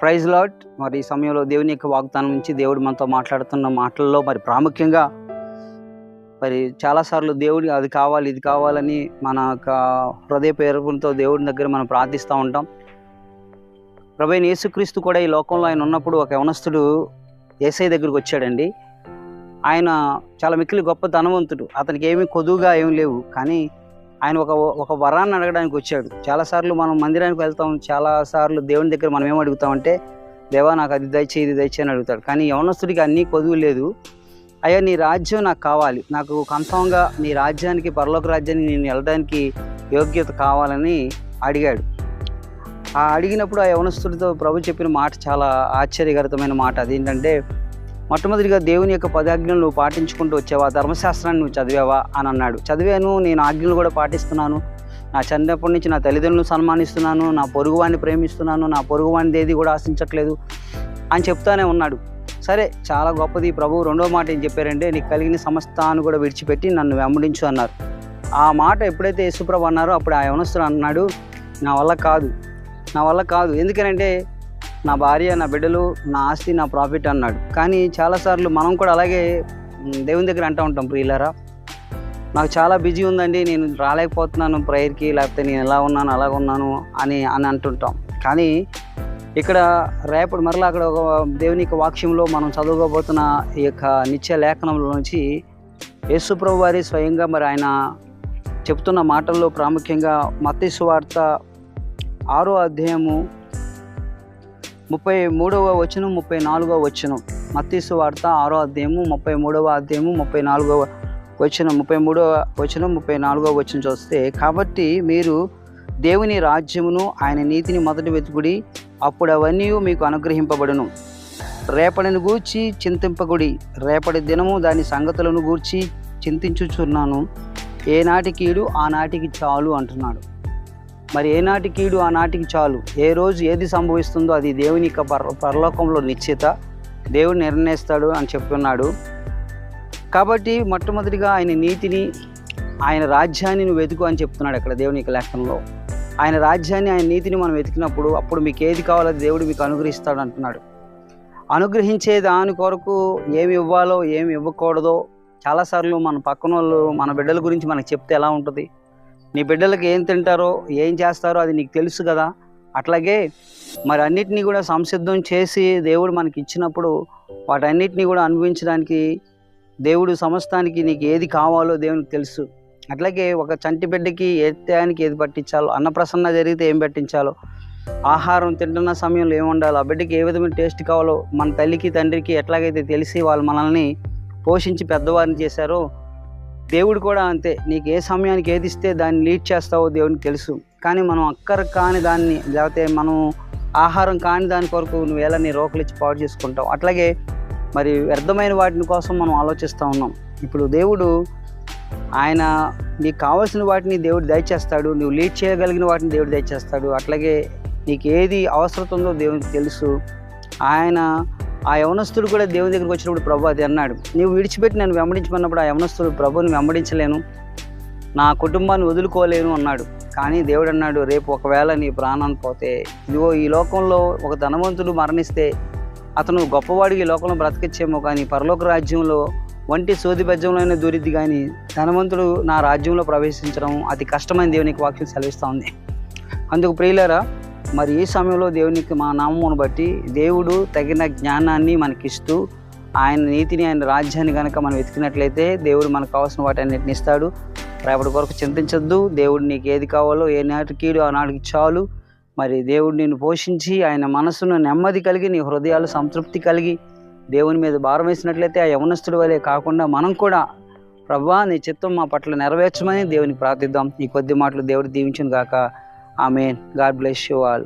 Praise lord. మరి ఈ సమయంలో దేవుని యొక్క వాగ్దానం నుంచి దేవుడు మనతో మాట్లాడుతున్న మాటల్లో మరి ప్రాముఖ్యంగా మరి చాలాసార్లు దేవుడి అది కావాలి ఇది కావాలని మన యొక్క హృదయ పేరుతో దేవుడి దగ్గర మనం ప్రార్థిస్తూ ఉంటాం. ప్రభువైన యేసుక్రీస్తు కూడా ఈ లోకంలో ఆయన ఉన్నప్పుడు ఒక యవనస్తుడు యేసయ్య దగ్గరికి వచ్చాడండి. ఆయన చాలా మిక్కిలి గొప్ప ధనవంతుడు, అతనికి ఏమీ కొదువుగా ఏమి లేవు, కానీ ఆయన ఒక వరాన్ని అడగడానికి వచ్చాడు. చాలాసార్లు మనం మందిరానికి వెళ్తాం, చాలాసార్లు దేవుని దగ్గర మనం ఏం అడుగుతామంటే, దేవా నాకు అది దయచేయి ఇది దయచేయి అని అడుగుతాడు. కానీ యవనస్తుడికి అన్నీ కొదువు లేదు. అయ్యా నీ రాజ్యం నాకు కావాలి, నాకు కన్ఫామ్గా నీ రాజ్యానికి పరలోక రాజ్యానికి నేను వెళ్ళడానికి యోగ్యత కావాలని అడిగాడు. ఆ అడిగినప్పుడు ఆ యవనస్తుడితో ప్రభు చెప్పిన మాట చాలా ఆశ్చర్యకరమైన మాట. అదేంటంటే, మొట్టమొదటిగా దేవుని యొక్క 10 ఆజ్ఞలు నువ్వు పాటించుకుంటూ వచ్చావా, ధర్మశాస్త్రాన్ని నువ్వు చదివావా అని అన్నాడు. చదివాను, నేను ఆజ్ఞలు కూడా పాటిస్తున్నాను, నా చిన్నప్పటి నుంచి నా తల్లిదండ్రులను సన్మానిస్తున్నాను, నా పొరుగువాడిని ప్రేమిస్తున్నాను, నా పొరుగువాడిని ఏది కూడా ఆశించట్లేదు అని చెప్తానే ఉన్నాడు. సరే, చాలా గొప్పది. ప్రభు రెండో మాట ఏం చెప్పారంటే, నీకు కలిగిన సమస్తాన్ని కూడా విడిచిపెట్టి నన్ను వెంబడించు అన్నారు. ఆ మాట ఎప్పుడైతే యేసుప్రభు అన్నారో అప్పుడు ఆ యవనస్తుడు అన్నాడు, నా వల్ల కాదు, ఎందుకనంటే నా భార్య, నా బిడ్డలు, నా ఆస్తి, నా ప్రాఫిట్ అన్నాడు. కానీ చాలాసార్లు మనం కూడా అలాగే దేవుని దగ్గర అంటూ ఉంటాం, ప్రియులారా నాకు చాలా బిజీ ఉందండి, నేను రాలేకపోతున్నాను ప్రేయర్కి, లేకపోతే నేను ఎలా ఉన్నాను అలాగ ఉన్నాను అని అంటుంటాం. కానీ ఇక్కడ రేపటి మరలా అక్కడ ఒక దేవుని యొక్క వాక్యంలో మనం చదువుకోబోతున్న ఈ యొక్క నిత్య లేఖనంలో నుంచి యేసుప్రభు వారి స్వయంగా మరి ఆయన చెప్తున్న మాటల్లో ప్రాముఖ్యంగా మత్తయి సువార్త 6వ అధ్యాయము 33వ వచనం 34వ వచనం. మత్తయి సువార్త 6వ అధ్యాయము 33వ అధ్యాయము 34వ వచనం 33వ వచనం 34వ వచనం చూస్తే, కాబట్టి మీరు దేవుని రాజ్యమును ఆయన నీతిని మొదట వెతుకుడి, అప్పుడు అవన్నీ మీకు అనుగ్రహింపబడును. రేపటిని గూర్చి చింతింపకుడి, రేపటి దినము దాని సంగతులను గూర్చి చింతించుచున్నాను, ఏనాటి కీడు ఆనాటికి చాలు అంటున్నాడు. మరి ఏనాటి కీడు ఆనాటికి చాలు, ఏ రోజు ఏది సంభవిస్తుందో అది దేవుని యొక్క పరలోకంలో నిశ్చిత, దేవుడు నిర్ణయిస్తాడు అని చెప్తున్నాడు. కాబట్టి మొట్టమొదటిగా ఆయన నీతిని, ఆయన రాజ్యాన్ని నువ్వు వెతుకు అని చెప్తున్నాడు అక్కడ దేవుని యొక్క లేఖనంలో. ఆయన రాజ్యాన్ని, ఆయన నీతిని మనం వెతికినప్పుడు అప్పుడు మీకు ఏది కావాలో దేవుడు మీకు అనుగ్రహిస్తాడు అంటున్నాడు. అనుగ్రహించే దాని కొరకు ఏమి ఇవ్వాలో ఏమి ఇవ్వకూడదో చాలాసార్లు మన పక్కన వాళ్ళు మన బిడ్డల గురించి మనకు చెప్తే ఎలా ఉంటుంది? నీ బిడ్డలకు ఏం తింటారో ఏం చేస్తారో అది నీకు తెలుసు కదా. అట్లాగే మరి అన్నిటినీ కూడా సంసిద్ధం చేసి దేవుడు మనకి ఇచ్చినప్పుడు వాటన్నిటినీ కూడా అనుభవించడానికి దేవుడు సమస్తానికి నీకు ఏది కావాలో దేవునికి తెలుసు. అట్లాగే ఒక చంటి బిడ్డకి ఏ టయానికి ఏది పట్టించాలో, అన్నప్రసన్న జరిగితే ఏం పెట్టించాలో, ఆహారం తింటున్న సమయంలో ఏమి ఉండాలో, ఆ బిడ్డకి ఏ విధమైన టేస్ట్ కావాలో మన తల్లికి తండ్రికి ఎట్లాగైతే తెలిసి వాళ్ళు మనల్ని పోషించి పెద్దవారిని చేశారో దేవుడు కూడా అంతే. నీకు ఏ సమయానికి ఏది ఇస్తే దాన్ని లీడ్ చేస్తావో దేవునికి తెలుసు. కానీ మనం అక్కర కాని దాన్ని, లేకపోతే మనం ఆహారం కాని దాని కొరకు నువ్వు ఎలా నీ రోకలు ఇచ్చి పాడు చేసుకుంటావు. అట్లాగే మరి వ్యర్థమైన వాటిని కోసం మనం ఆలోచిస్తూ ఉన్నాం. ఇప్పుడు దేవుడు ఆయన నీకు కావాల్సిన వాటిని దేవుడు దయచేస్తాడు, నువ్వు లీడ్ చేయగలిగిన వాటిని దేవుడు దయచేస్తాడు. అట్లాగే నీకు ఏది అవసరం ఉందో దేవునికి తెలుసు. ఆయన ఆ యవనస్తుడు కూడా దేవుని దగ్గరికి వచ్చినప్పుడు ప్రభు అది అన్నాడు, నీవు విడిచిపెట్టి నన్ను వెంబడించమన్నప్పుడు ఆ యవనస్తుడు, ప్రభుని వెంబడించలేను, నా కుటుంబాన్ని వదులుకోలేను అన్నాడు. కానీ దేవుడు అన్నాడు, రేపు ఒకవేళ నీ ప్రాణాన్ని పోతే, ఇదిగో ఈ లోకంలో ఒక ధనవంతుడు మరణిస్తే అతను గొప్పవాడికి ఈ లోకంలో బ్రతకచ్చేమో, కానీ పరలోక రాజ్యంలో వంటి సోది బెజ్జంలోనే దూరిద్ది, కానీ ధనవంతుడు నా రాజ్యంలో ప్రవేశించడం అతి కష్టమైన దేవునికి వాక్యం సెలవిస్తూ ఉంది. అందుకు ప్రియులారా, మరి ఈ సమయంలో దేవునికి మా నామమును బట్టి దేవుడు తగిన జ్ఞానాన్ని మనకిస్తూ ఆయన నీతిని, ఆయన రాజ్యాన్ని కనుక మనం వెతికినట్లయితే దేవుడు మనకు కావాల్సిన వాటి అన్నిటిని ఇస్తాడు. రేపటి కొరకు చింతించద్దు. దేవుడు నీకు ఏది కావాలో ఏ నాటికీడు ఆ నాటికి చాలు. మరి దేవుడు నిన్ను పోషించి ఆయన మనసును నెమ్మది కలిగి, నీ హృదయాలు సంతృప్తి కలిగి దేవుని మీద భారం వేసినట్లయితే ఆ యవనస్తుడి వలె కాకుండా మనం కూడా ప్రభువా నీ చిత్తం మా పట్ల నెరవేర్చమని దేవునికి ప్రార్థిద్దాం. ఈ కొద్ది మాటలు దేవుడు దీవించును గాక. ఆమేన్. God bless you all.